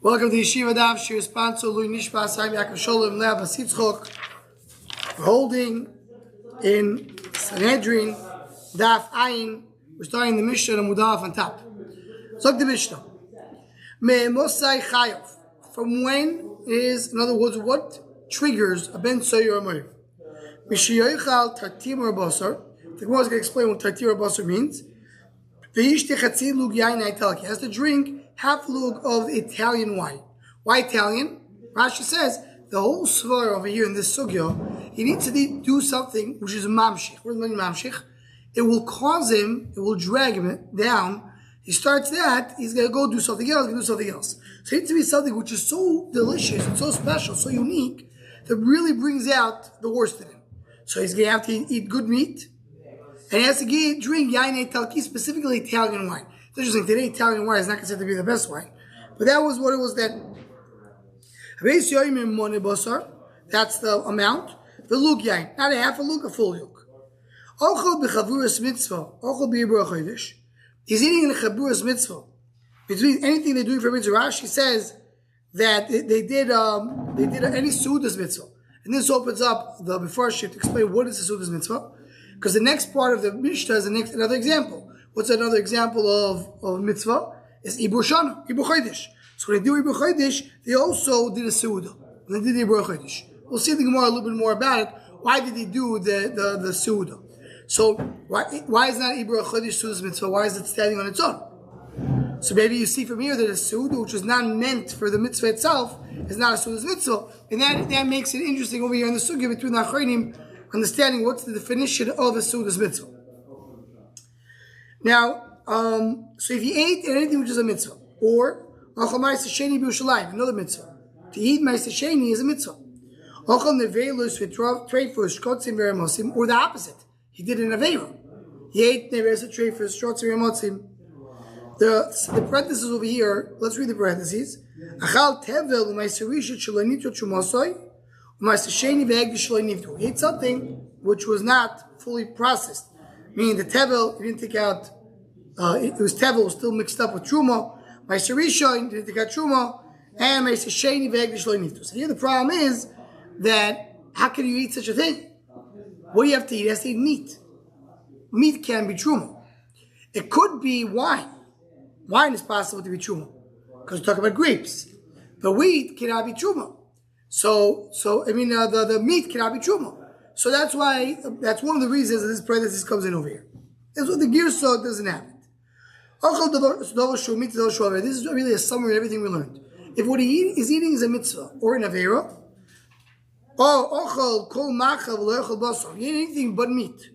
Welcome to Yeshiva Daf. Shir sponsor Lui Nishma Saim Yaakov Sholem Leah Basitzchok. We're holding in Sanhedrin Daf Ayin. We're starting the Mishnah and Mudaf on top. Look the Mishnah. Me Mosai Chayov. From when is, in other words, what triggers a Ben Soyer Amor? Mishiyoichal Tartim or Basar. The Gemara is going to explain what Tartim or Basar means. V'yishte Chatzid Lug Yain Italki. He has to drink half lug of Italian wine. Why Italian? Rashi says the whole svar over here in this sugya, he needs to do something which is mamshich. What does it mean mamshich? It will cause him, it will drag him down. He starts that, he's going to go do something else, he's going to do something else. So it needs to be something which is so delicious, and so special, so unique, that really brings out the worst in him. So he's going to have to eat good meat, and he has to drink yain talki, specifically Italian wine. It's interesting, today Italian wine is not considered to be the best wine. But that was what it was then. That's the amount. The lug yain, not a half a lug, a full lug. He's eating in a chaburas mitzvah. Between anything they're doing for mitzvah, Rashi says that they did any sudas mitzvah. And this opens up the before shift to explain what is the sudas mitzvah. Because the next part of the Mishnah is another example. What's another example of mitzvah? Is Ibur Shana, Ibur Chodesh. So when they do Ibur Chodesh, they also did a Seudah. And they did Ibur Chodesh. We'll see the Gemara a little bit more about it. Why did they do the Seudah? So why is not Ibur Chodesh Seudah mitzvah? Why is it standing on its own? So maybe you see from here that a Seudah, which was not meant for the mitzvah itself, is not a Seudah mitzvah. And that makes it interesting over here in the Sugya between the Achronim, understanding what's the definition of a Seudah mitzvah. Now, so if you ate anything which is a mitzvah, or another mitzvah, to eat ma'aseh sheni is a mitzvah. Or the opposite, he did an aveira. He ate neveres treifus shrotzim v'motzim. The parentheses over here. Let's read the parentheses. Achal tevel u'ma'aseh rishut shelo nitro chumasoi u'ma'aseh sheni ve'egdish shelo nivdu. He ate something which was not fully processed. Meaning the tevel, he didn't take out, it was tevel, was still mixed up with truma. Ma'aseh rishon, didn't take out truma. And ma'aseh sheni ve'egdish shelo nivdu. So here the problem is that, how can you eat such a thing? What do you have to eat? You have to eat meat. Meat can be truma. It could be wine. Wine is possible to be truma, because we talk about grapes. But wheat cannot be truma. So the meat cannot be truma. So that's why, that's one of the reasons that this parenthesis comes in over here. That's what the Girsa doesn't have it. This is really a summary of everything we learned. If what he is eating is a mitzvah or an avera, he ate anything but meat.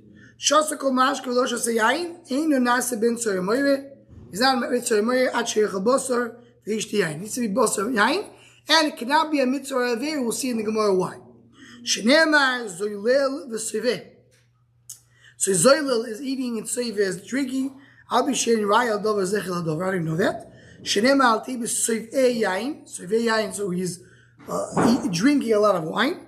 He's not a mitzvah moire at sheichel basar v'ishti yain. It needs to be basar yain, and it cannot be a mitzvah or avera. We'll see in the Gemara why. Shneimar zoylel v'siveh. So zoylel is eating and siveh is drinking. I'll be sharing raya dover zechel dover. I don't know that. Shneimar al tibis siveh yain. Siveh yain. So he's drinking a lot of wine.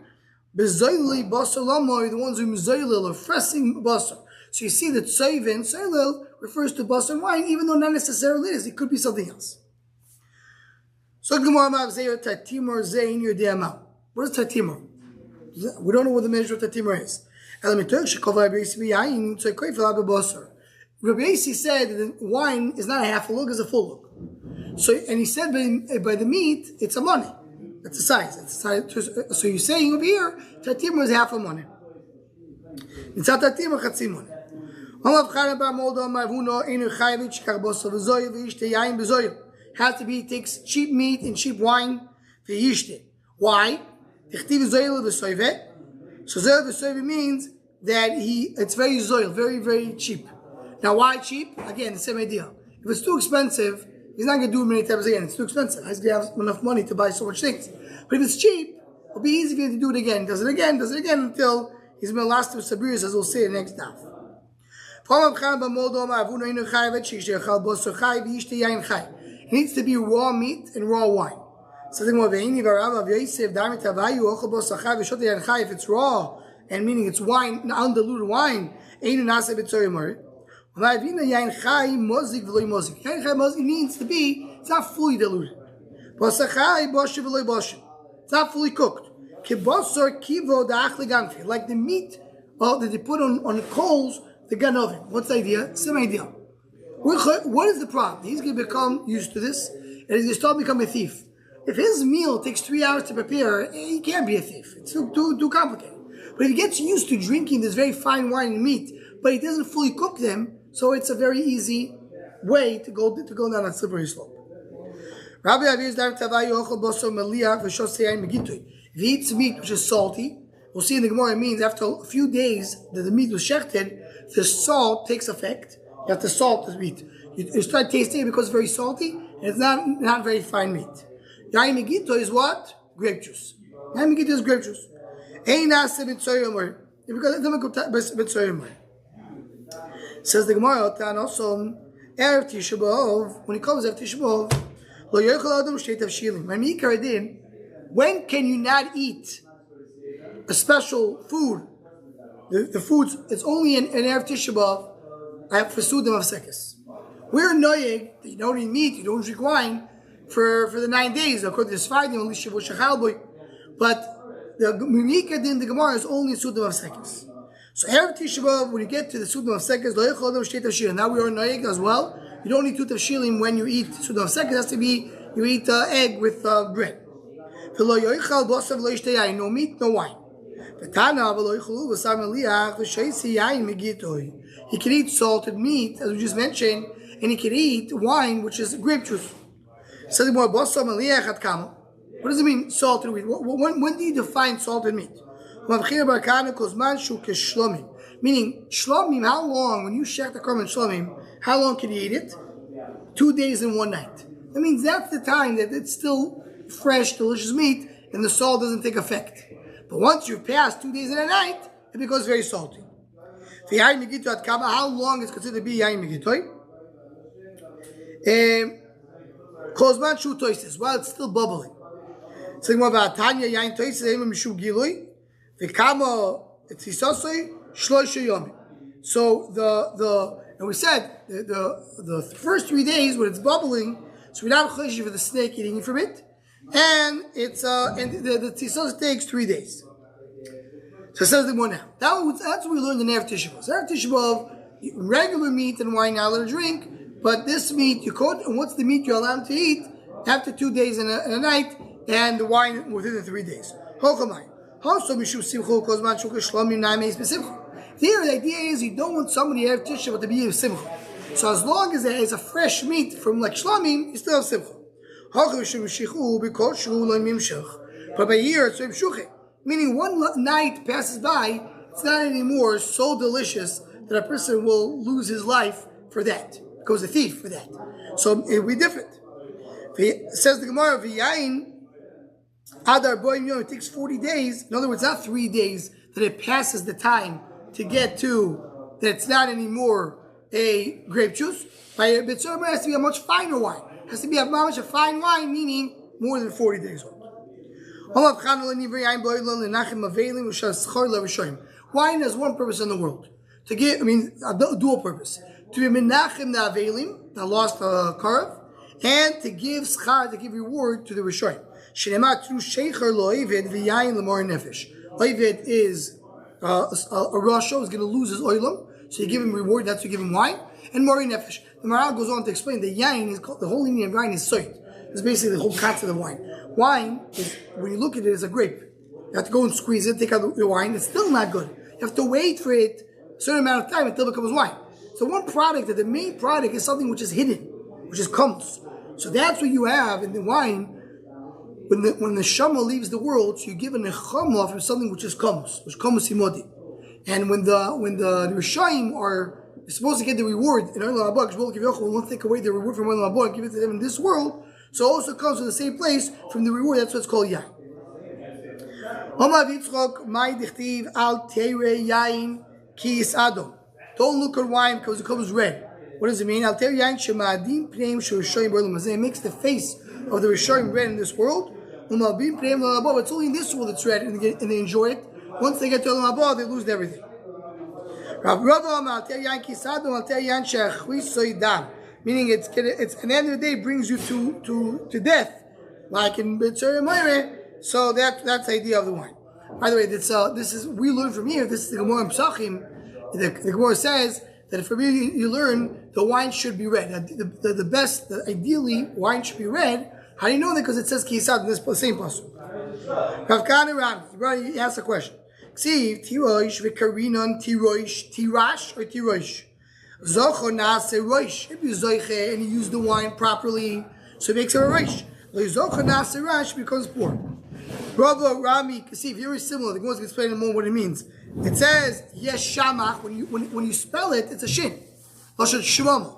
Bezoylel basar lamoy, the ones who zoylel are fressing basar. So you see that siveh and zoylel refers to basar and wine, even though not necessarily is. It could be something else. So Gemara Mavzeir Tatimor Zein Yudiyamah. What is Tatimor? We don't know what the measure of Tatimor is. Rabbi Yossi said that wine is not a half a lug, it's a full lug. So, and he said by the meat, it's a money. That's the size. So you're saying over here, Tatimor is half a money. It's not Tatimor, Chatzi money. Has to be, takes cheap meat and cheap wine. Why? So zoil v'soive means that it's very zoil, very, very cheap. Now why cheap? Again, the same idea. If it's too expensive, he's not going to do it many times again. It's too expensive. He's going to have enough money to buy so much things. But if it's cheap, it'll be easy for you to do it again. Does it again until he's been last to Sabiris, as we'll see in the next daf. It needs to be raw meat and raw wine. If it's raw, and meaning it's wine, undiluted wine, it needs to be It's not fully diluted. It's not fully cooked. Like the meat that they put on the coals, the gan oven. What's the idea? Same idea. What is the problem? He's going to become used to this, and he's going to start becoming a thief. If his meal takes 3 hours to prepare, he can't be a thief. It's too complicated. But if he gets used to drinking this very fine wine and meat, but he doesn't fully cook them, so it's a very easy way to go down that slippery slope. If he eats meat which is salty, we'll see in the Gemara it means after a few days that the meat was shechted, the salt takes effect. You have to salt the meat. You start tasting it because it's very salty, and it's not very fine meat. Yain Megitto is what? Grape juice. Yain Megitto is grape juice. Says the Gemara, also, Erev Tisha B'Av, when he comes Erev Tisha B'Av, Lo Yochel Adam Shteit Avshilim. When can you not eat a special food? The foods, it's only in Erev Tisha B'Av for Sudim of Sekes. We're noyeg, you don't eat meat, you don't drink wine for the 9 days, according to the Sfardim, only Shavu Shechalboy. But the Mimika din the Gemara is only Sudim of Sekes. So Erev Tisha B'Av, when you get to the Sudim of Sekes, Lo Yochel Adam Shteit Avshilim. Now we are noyeg as well. You don't eat tut avshilim when you eat Sudim of Sekes. It has to be, you eat egg with bread. No meat, no wine. He can eat salted meat, as we just mentioned, and he can eat wine, which is grape juice. What does it mean, salted meat? When do you define salted meat? Meaning, shlomim, how long, when you shech the korban shlomim, how long can you eat it? 2 days and 1 night. That means that's the time that it's still fresh, delicious meat, and the salt doesn't take effect. But once you've passed 2 days and a night, it becomes very salty. How long is considered to be yain megitoi? Kozman shu toises, while it's still bubbling. So and we said the first 3 days when it's bubbling, so we don't have choshev for the snake eating from it, and it's and the tzitzos takes 3 days. So it says the more now. That's what we learned in Erev Tisha B'Av. So Erev Tisha B'Av, regular meat and wine you're allowed to drink, but this meat you could, and what's the meat you're allowed to eat after 2 days and a night, and the wine within the 3 days. Here, the idea is you don't want somebody to have Tisha B'Av to be a simcha. So as long as there is a fresh meat from like shlamim, you still have simcha. But by year it's mshuche, meaning one night passes by, it's not anymore so delicious that a person will lose his life for that, becomes a thief for that. So it will be different. It says the Gemara, V'yayin Adar Boim Yom, it takes 40 days. In other words, not 3 days that it passes the time to get to that it's not anymore a grape juice. By a B'tzor, it has to be a much finer wine. It has to be a fine wine, meaning more than 40 days old. Wine has one purpose in the world. To give, a dual purpose. To be menachem the avelim, that lost the karev, and to give schar, to give reward to the rishonim. Shenemat tru shecher lo oived v'yayin l'mor nefesh. Oived is a rasha who's going to lose his oilam, so you give him reward, that's to give him wine, and mori nefesh. The Maral goes on to explain that yayin is called, the whole meaning of wine is soit. It's basically the whole concept of wine. Wine is, when you look at it, as a grape. You have to go and squeeze it, take out the wine. It's still not good. You have to wait for it a certain amount of time until it becomes wine. So one product, that the main product is something which is hidden, which is comes. So that's what you have in the wine. When the shama leaves the world, so you give a nechama from something which is comes, which comes imodi. And when the Rishayim are supposed to get the reward in Olam Haba, will not take away the reward from Olam Haba and give it to them in this world. So it also comes from the same place from the reward. That's what it's called yain. Don't look at wine because it comes red. What does it mean? It makes the face of the Rishayim red in this world. It's only in this world it's red, and they enjoy it. Once they get to Olam Haba, they lose everything. meaning it's at the end of the day brings you to death, like in B'Tzor Moire. So that's the idea of the wine. By the way, this is we learn from here. This is the Gemara in Psachim. The Gemara says that from here you learn the wine should be red. Ideally, wine should be red. How do you know that? Because it says Kisad in this same pasuk. Rav Kana Rami, he asked a question. Ksiv tiroish v'karinon tiroish tirash or tiroish. Zocho nase roish. If you zoiche and you use the wine properly, so it makes it a roish. Zocho nase rash becomes poor. Brother Rami, see, very similar. The Gemara is explaining more what it means. It says yesh shamach. When you spell it, it's a shin. Lashon shmama.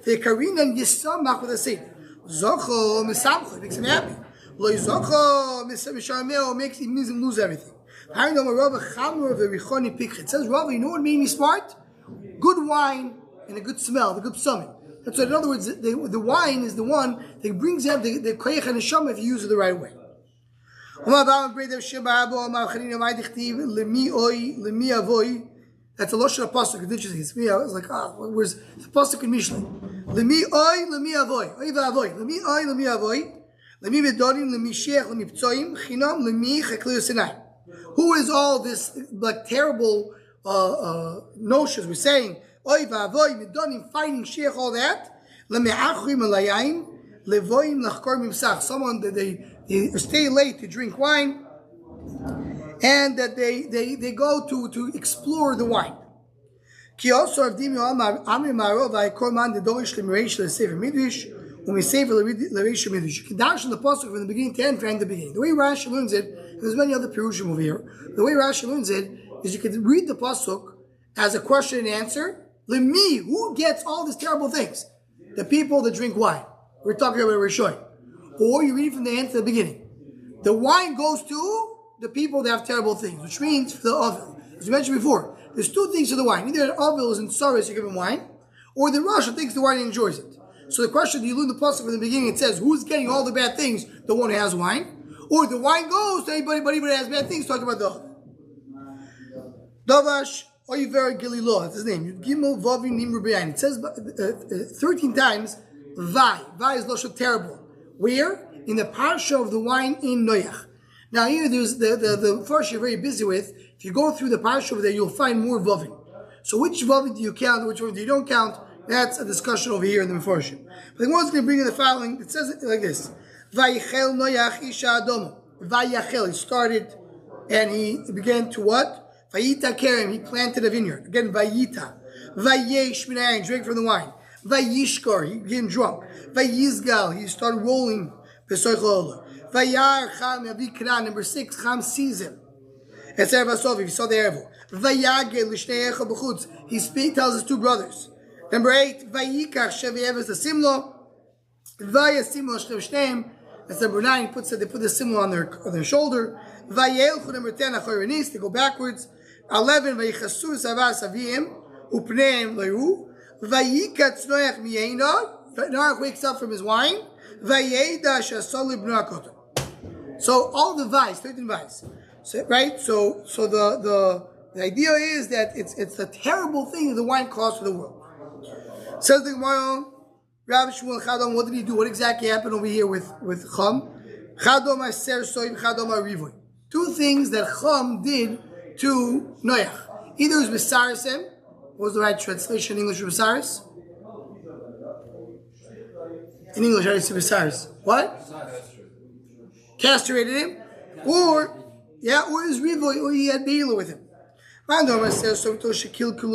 The karinan yisamach with a sin. Zocho misamcho makes him happy. Lo zocho mishameo makes him lose everything. It says, Rav, you know what made me smart? Good wine and a good smell, the good psumim. That's what, in other words, the wine is the one that brings out the koyach and the shama if you use it the right way. That's a loshon pasuk. It's interesting. It's me. I was like, where's the pasuk in Mishlei? Lemi oy, lemi avoy. Oy v'avoy. Lemi oy, lemi avoy. Lemi bedorim, lemi sheich, lemi ptsoim. Chinam, lemi cheklir sinai. Who is all this like terrible notions? We're saying oy v'avoy, bedorim, fighting sheich, all that. Lemi achrim alayim, levoim lachkor mimsach. Someone that they stay late to drink wine, and that they go to explore the wine. Ki also avdim amri marov vaykorman dedorish lemireish lesefer midrash umisefer lereish midrash. You can dash in the pasuk from the beginning to end, from the beginning. The way Rashi learns it, and there's many other perushim over here. The way Rashi learns it is you can read the pasuk as a question and answer. Lemi, who gets all these terrible things? The people that drink wine. We're talking about Rishoy. Or you read from the end to the beginning. The wine goes to the people that have terrible things, which means the avil. As we mentioned before, there's two things to the wine. Either the avil is in sorrows, you give him wine, or the Rasha thinks the wine and enjoys it. So the question, you learn the pasuk from the beginning, it says, who's getting all the bad things? The one who has wine. Or the wine goes to anybody that has bad things, talking about the avil. Davash, Oiver Gililo, that's his name. Gimel Vavi Nimru B'yayin. It says 13 times, Vai. Vai is Losho terrible. Where? In the parsha of the wine in Noach. Now here, there's the first you're very busy with. If you go through the parsha over there, you'll find more vavim. So which vavim do you count, which one do you don't count? That's a discussion over here in the Mefarshim. But the one's going to bring in the following. It says it like this: Vayichel Noach isha adomo. Vayachel. He started and he began to what? Vayita kerem. He planted a vineyard. Again, Vayita. Vayesh minayin. Drink from the wine. Vayishkar. He became drunk. Vayizgal. He started rolling. Vayar Cham Yavikra, number 6, Cham sees him. It's Ervasov, he saw the Ervo. Vayagel Lishnei Echa B'chutz, he tells his two brothers. Number 8, Vayikach Shevieves the Simlo. Vayasimlo Shneim. That's number 9, they put the Simlo on their shoulder. Vayelchu, number 10, Achoranis, they go backwards. 11, Vayichasu Savas Avim, Upneim Leru. Vayikat Noach Miyeina. Noach wakes up from his wine. So all the vice, 13 vice, so, right? So the idea is that it's a terrible thing that the wine caused for the world. Says the Gemara, Rabbi Shmuel Chadom, what did he do? What exactly happened over here with Chum? Chadom aser soim, Chadom arivoy. Two things that Chum did to Noach. Either it was Besarisem. What was the right translation in English of Besaris? In English, how do you say Besaris? What? Castrated him? Or his rivoy, or he had Beila with him. What's the kill Cham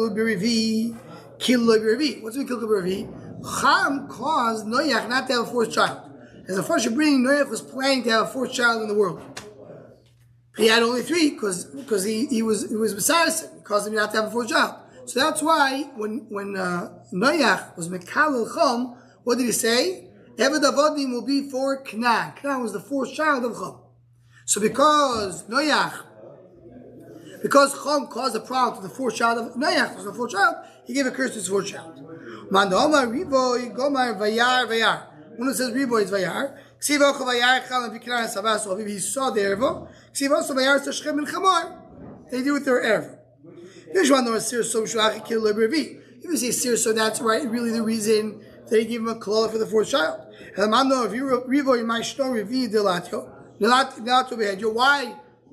caused Noach not to have a fourth child. As the first bringing, Noach was planning to have a fourth child in the world. He had only 3 because he was Besaris. It caused him not to have a fourth child. So that's why when Noach was Mekalel Cham, what did he say? Eved Avodim will be for Canaan. Canaan was the 4th child of Chum. So because Chum caused a problem to the 4th child of Noach, was the 4th child, he gave a curse to his 4th child. Mandoma Riboy Gomar Vayar Vayar. When it says Riboy is Vayar. Ksiv Ocho Vayar Chalam Vikran Savas Oviv. He saw the Ervo. Ksiv also Vayar Sashchem and Chamor. They do with their Ervo. If you say Sir, so that's right. Really, the reason that he gave him a klala for the fourth child. Why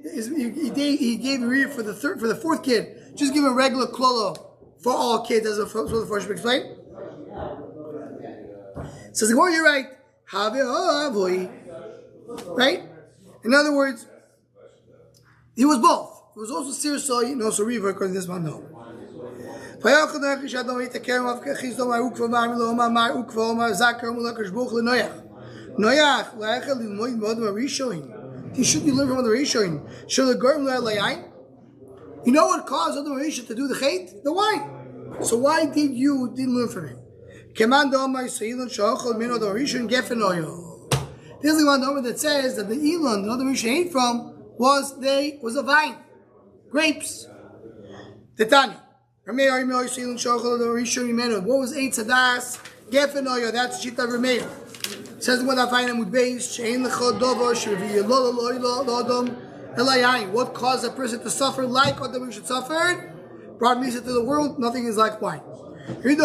he gave a rear for the fourth kid? Just give him a regular klala for all kids, as the first explained. Says, well, you're right. Right? In other words, he was both. He was also Sirsa, also Riva, according to this one, no. He should be learning from the Rishonim. You know what caused the Rishonim to do the chait? The wine. So why didn't learn from him? There's the one over that says that the Elon, the other Rishonim ate from, was a vine, grapes. The Tanya. What was Eitz Hadas? Gefenoyo. That's Shita Remeir. Says when I find him with base, what caused a person to suffer like what the Rishonim suffered? Brought Misa to the world. Nothing is like wine. When a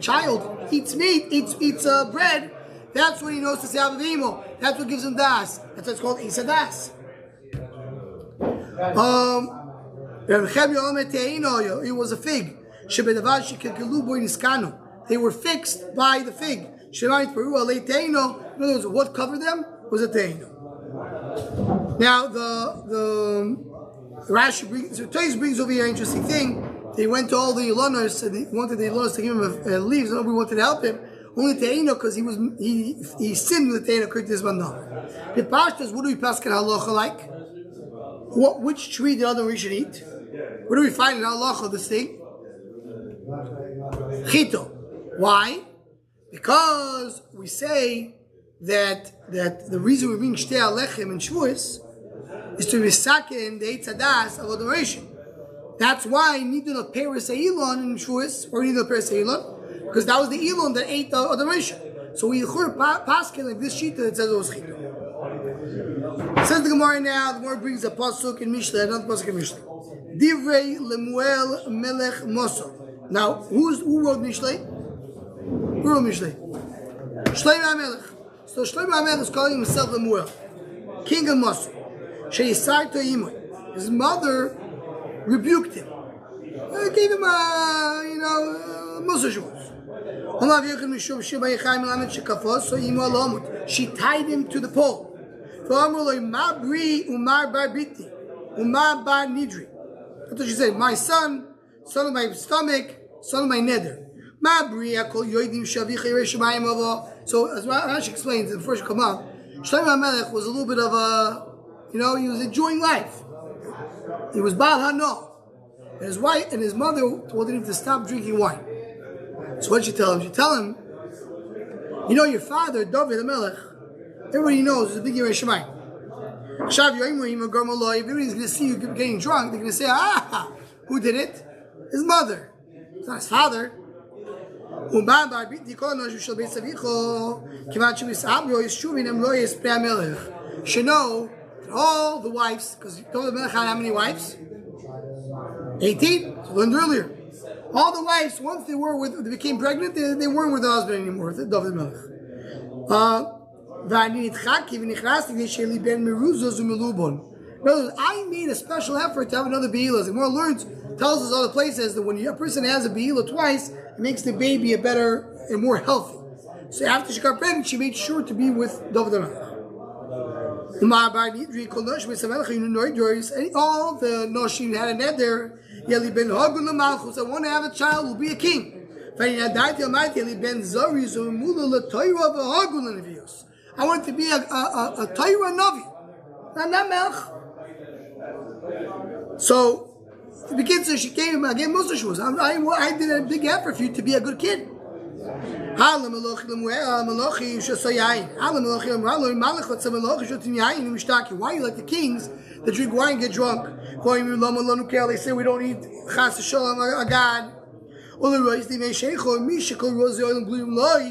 child eats meat, eats bread, that's when he knows to say Avivimo. That's what gives him das. That's what's called Isa Das. It was a fig. They were fixed by the fig. In other words, what covered them was a teino. Now the Rashi brings over here an interesting thing. They went to all the Ilonos and they wanted the Ilonos to give him leaves. Nobody wanted to help him. Only teino because he sinned with the teino. According to this one, no. The pashtas, what do we pass in halacha like? Which tree did other Rishon eat? What do we find in halacha this thing? Chito. Why? Because we say that the reason we bring Shtei Alechem and Shavuos is to resaken the Eitz Hadas of adoration. That's why neither the Peres Elon in Shavuos or neither the Peres Elon, because that was the Elon that ate the adoration. So we paskin like this sheet that says it was Chito. Says the Gemara now. The Gemara brings a pasuk in Mishlei, another pasuk in Mishlei. Divrei Lemuel Melech Moso. Now, who wrote Mishlei? Who wrote Mishlei? Shlomo HaMelech. So Shlomo HaMelech is calling himself Lemuel, king of Mosul. Sheisarto Imoy. His mother rebuked him. Gave him Mosul Shavuos. She tied him to the pole. That's what she said. My son of my stomach, son of my nether. So as Rashi explains in the first Kamah, Shlomo HaMelech was a little bit of he was enjoying life. He was Baal Hano. And his wife and his mother told him to stop drinking wine. So what'd she tell him? She tell him, your father, David HaMelech, everybody knows is a big Yerei Shemayim. If everybody's going to see you getting drunk, they're going to say, who did it? His mother. It's not his father. Should know that all the wives, because David HaMelech had how many wives? 18. So we learned earlier. All the wives, once they became pregnant, they weren't with the husband anymore, David HaMelech. I made a special effort to have another Be'ilah. The Gemara tells us other places that when a person has a Be'ilah twice, it makes the baby a better and more healthy. So after she got pregnant, she made sure to be with David HaMelech. All the Noshim had a net there. I want to have a child, will be a king. I want to be a Torah Navi, not Melch. So the begins, so she gave him again Moshe Shavuos. I did a big effort for you to be a good kid. Why you like the kings that drink wine and get drunk? They say we don't need Chas Shalom a God.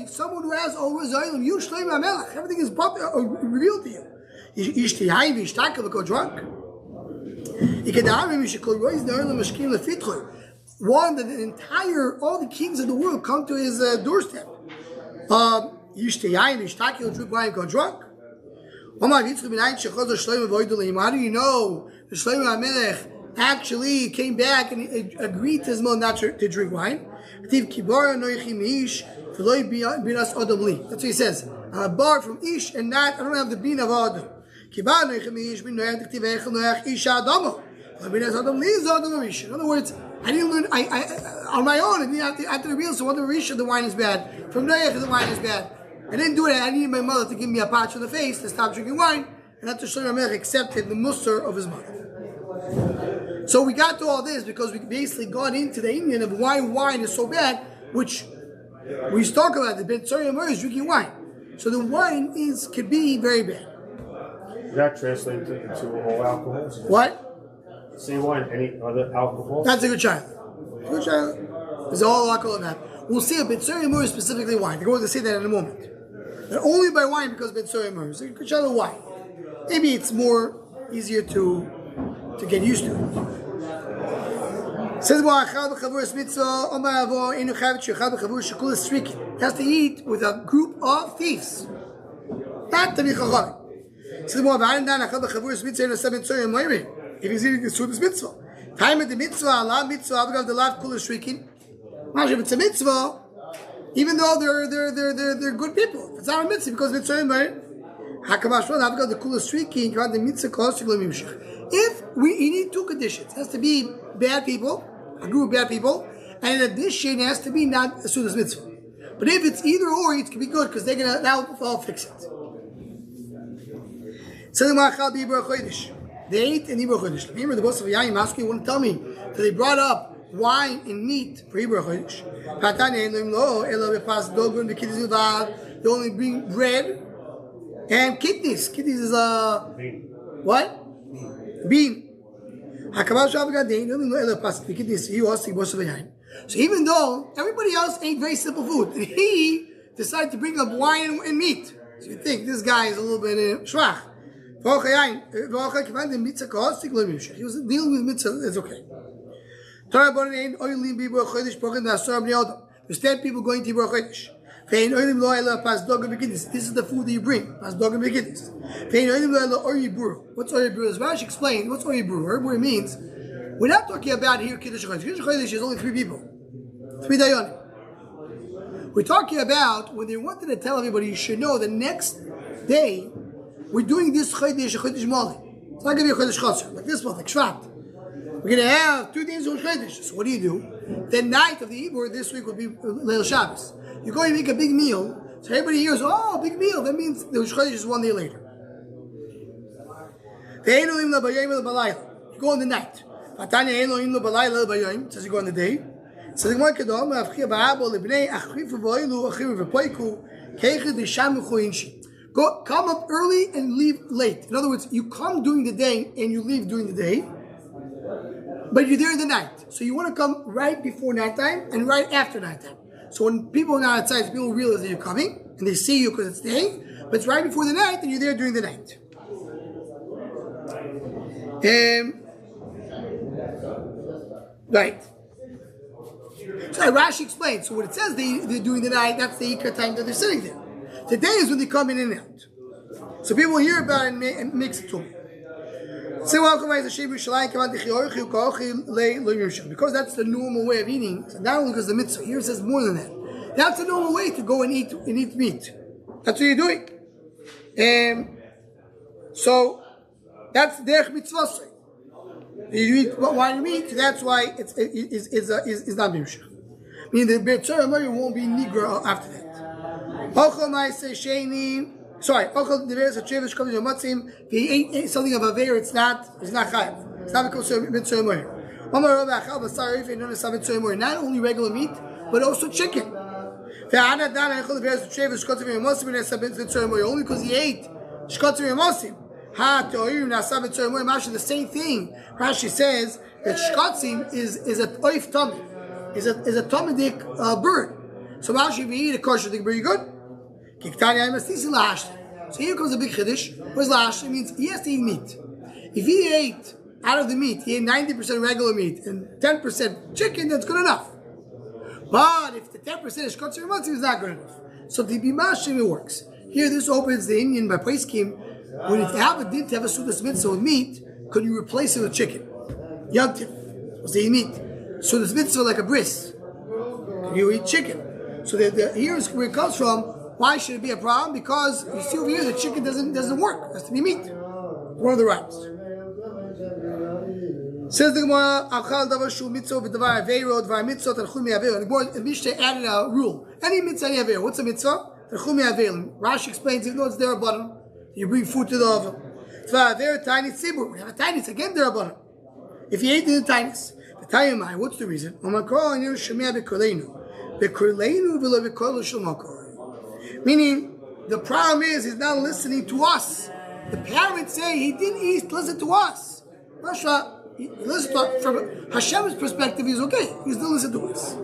Someone who has all Rozoilim, you Shlomo HaMelech, everything is revealed to you. Go drunk. One that all the kings of the world come to his doorstep. Drink wine, go drunk. How do you know the Shlomo HaMelech actually came back and agreed to his mother not to drink wine? That's what he says. I'm a bar from Ish and not, I don't have the bean of Adam. In other words, I didn't learn on my own. I didn't have to reveal. So, what the Risha, the wine is bad. From Noach, the wine is bad. I didn't do it. I needed my mother to give me a patch on the face to stop drinking wine, and that's Shlomo HaMelech accepted the mussar of his mother. So we got to all this because we basically got into the Indian of why wine is so bad, which we talk about. The Ben Tzori is drinking wine, so the wine could be very bad. Does that translate into all alcohols? What? Same wine, any other alcohol? That's a good child. Good child. There's all alcohol in that. We'll see a Ben Tzori specifically wine. We're going to say that in a moment. But only by wine because Ben Tzori is a good child of wine. Maybe it's more easier to get used to it. Says has to eat with a group of thieves. Not to be chacham. If he's eating this food, it's mitzvah. Time at the mitzvah, Allah mitzvah, I've the lav kula shrikin. If it's a mitzvah, even though they're good people, it's not a mitzvah because mitzvah. Hakamash I've got the kula shrikin. You want the mitzvah close to Glamimshach. If you need two conditions, it has to be bad people, a group of bad people, and in addition, it has to be not as soon as mitzvah. But if it's either or, it can be good because they're gonna now fix it. They ate in Hebrew Chodesh. Remember the boss of Yaim asking, you want to tell me that they brought up wine and meat for Hebrew Chodesh. They only bring bread and kidneys. Kidneys is Bean. What? Bean. So even though everybody else ate very simple food, he decided to bring up wine and meat. So you think this guy is a little bit shvach. He was dealing with mitzvah, it's okay. There's 10 people going to Hebrew Chodesh. This is the food that you bring. What's Oribur? As Rashi explained, what's Oribur? Oribur means, we're not talking about here Kiddush Chodesh. Kiddush Chodesh is only 3 people. 3 dayanim. We're talking about when they wanted to tell everybody, you should know the next day, we're doing this Chodesh Mali. It's not going to be a Chodesh Chatzar, like this one, like Shvat. We're going to have 2 days of Chodesh. So what do? The night of the Hebrew this week will be Leil Shabbos. You're going to make a big meal, so everybody hears, oh, big meal. That means the Chodesh is 1 day later. You go on the night. It says you go on the day. It says come up early and leave late. In other words, you come during the day and you leave during the day, but you're there in the night. So you want to come right before nighttime and right after nighttime. So when people are not outside, people realize that you're coming and they see you because it's day, but it's right before the night and you're there during the night. Right. So Rashi explains. So what it says they're doing the night, that's the Ikar time that they're sitting there. Today is when they come in and out. So people hear about it and mix it to me. Because that's the normal way of eating. So not only because the mitzvah, here it says more than that. That's the normal way to go and eat meat. That's what you're doing. So that's derech mitzvah. You eat wine and meat, that's why it's not bimshach. Meaning the B'tzor won't be nigra after that. Sorry, if he ate something of aver, it's not chayav. It's not because of B'tzor. Not only regular meat, but also chicken. Only because he ate shkotzim yomosim. The same thing. Rashi says that shkotzim is a oif tummy, is a tomidik bird. So Rashi, if you eat a kosher bird, you good. So here comes a big chiddush. What does lahashli means? He has to eat meat. If he ate out of the meat, he ate 90% regular meat and 10% chicken, that's good enough. But if the 10% is kotzer matzah, it's not good enough. So the bimashim, it works. Here, this opens the Indian by Paiskim. When you have a sudas mitzvah with meat, could you replace it with chicken? Yantiv. So you meat. Sudas mitzvah like a bris. Can you eat chicken? So here's where it comes from. Why should it be a problem? Because you see over here, the chicken doesn't work. It has to be meat. One of the rights. Says the Gemara, Achal davar shu mitzvah v'davar aveiro, davar mitzvah talchu mi'aveiro. The Mishnah added a rule. Any mitzvah, any aveiro. What's a mitzvah? Talchu mi'aveiro. Rashi explains, even though it's there bottom, you bring food to the oven. Davar aveiro, tiny tzibur. We have a tiny, again there bottom. If you ate in the tiniest, the tiny mind, what's the reason? Meaning, the problem is he's not listening to us. The parents say he didn't listen to us. Masha, he listened to us. From Hashem's perspective, he's okay. He still listens to us.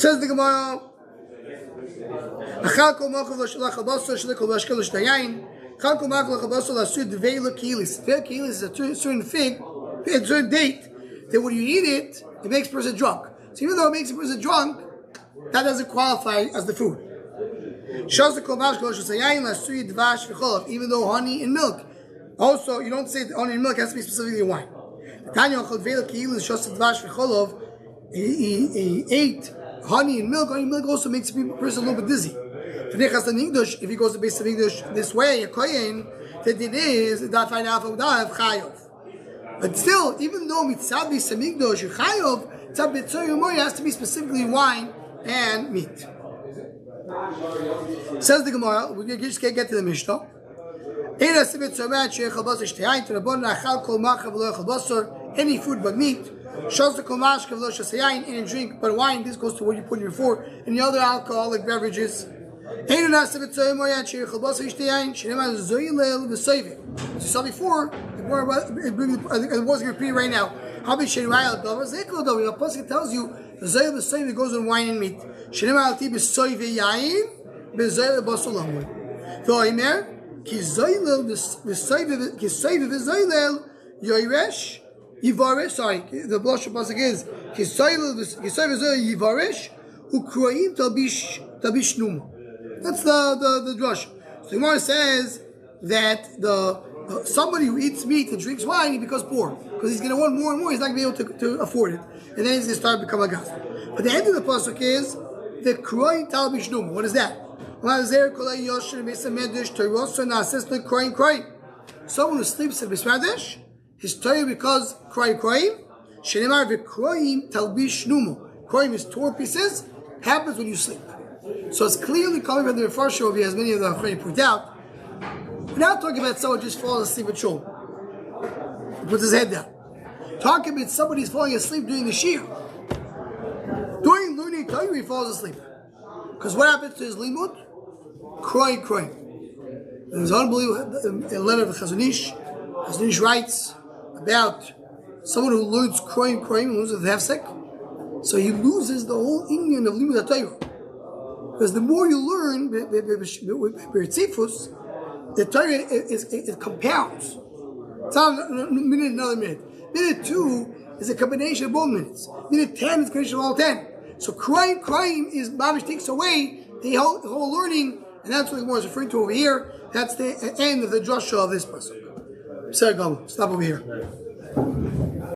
Says the Gemara, is a certain fig, a certain date, that when you eat it, it makes a person drunk. So even though it makes a person drunk, that doesn't qualify as the food. Even though honey and milk. Also, you don't say that honey and milk has to be specifically wine. He ate honey and milk. Honey and milk also makes a person a little bit dizzy. If he goes to Beis Hamikdash this way, a kohen, that it is but still, even though mitzvah Beis Hamikdash chayov, mitzvah B'tzor Yomoy has to be specifically wine and meat. Says the Gemara, we just can't get to the Mishnah. Any food but meat. Any drink but wine. This goes to what you put in your fork. And the other alcoholic beverages. As you saw before, it wasn't repeated right now. The Pasuk tells you the goes in wine and meat. Sorry, the blush of Pasuk is that's the drush. So the Gemara says that somebody who eats meat and drinks wine, he becomes poor. Because he's going to want more and more, he's not going to be able to afford it. And then he's going to start to become a gast. But the end of the pasuk is the kroin tal bishnum. What is that? Someone who sleeps in Bismadish, his Torah because kroim. Shenemar v'kroim tal bishnum. Kroim is torn pieces, happens when you sleep. So it's clearly coming from the Mefarshim over here, as many of the Achronim point out. We're not talking about someone just falling asleep at shul. He puts his head down. Talking about somebody who's falling asleep during the Shir. During learning Torah, he falls asleep. Because what happens to his limud? Crying. There's an unbelievable letter of Chazon Ish. Chazon Ish writes about someone who learns crying, loses the hefsek. So he loses the whole union of limud Torah. Because the more you learn, the Torah it compounds. It's not a minute, another minute. Minute 2 is a combination of both minutes. Minute 10 is a combination of all 10. So crying is Mamish takes away the whole learning, and that's what the Gemara is referring to over here. That's the end of the drasha of this pasuk. Stop over here.